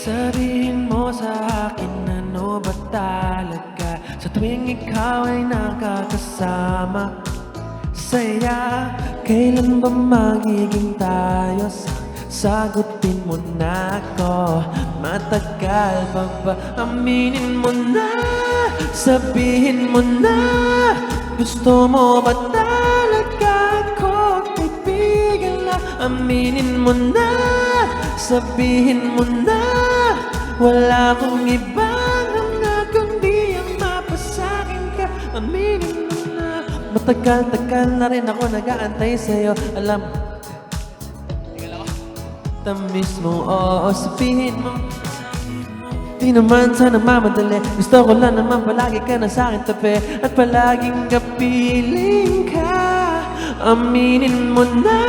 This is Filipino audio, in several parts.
Sabihin mo sa akin ano ba talaga sa tuwing ikaw ay nakakasama. Saya, kailan ba magiging tayo? Sagutin mo na ako. Matagal pa ba? Aminin mo na, sabihin mo na. Gusto mo ba talaga ako? Kaibigan na, aminin mo na, sabihin mo na. Wala akong ibang hangad kundi ang mapasakin ka. Aminin mo na. Matagal-tagal na rin ako nag-aantay sa'yo. Alam tamis mo, oo, sabihin mo. Di naman sana mamadali. Gusto ko lang naman palagi ka na sa'kin tabi at palaging kapiling ka. Aminin mo na,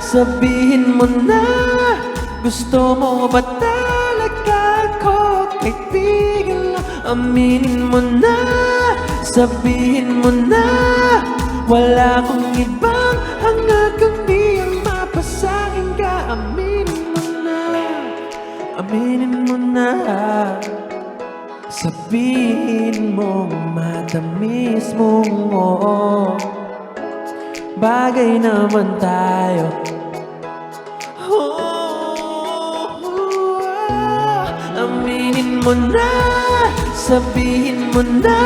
sabihin mo na. Gusto mo ba talaga ako? Kaibigan lang, aminin mo na, sabihin mo na. Wala akong ibang hangad kundi ang mapasakin ka. Aminin mo na, aminin mo na. Sabihin mo matamis mong oo. Bagay naman tayo. Aminin mo na, sabihin mo na.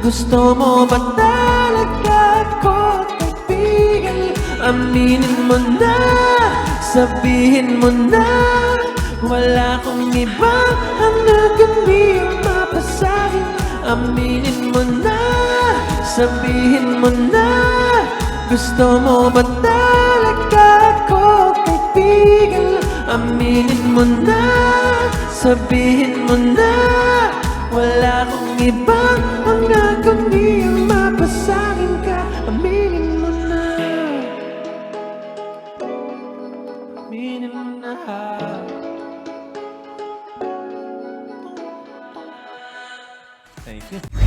Gusto mo ba talaga ako? Kaibigan, aminin mo na, sabihin mo na. Wala akong ibang hangad kundi ang mapasakin. Aminin mo na, sabihin mo na. Gusto mo ba talaga ako? Kaibigan, aminin mo na, sabihin mo na. Wala akong ibang hangad kundi ang mapasakin ka. Aminin mo na, aminin mo na. Thank you.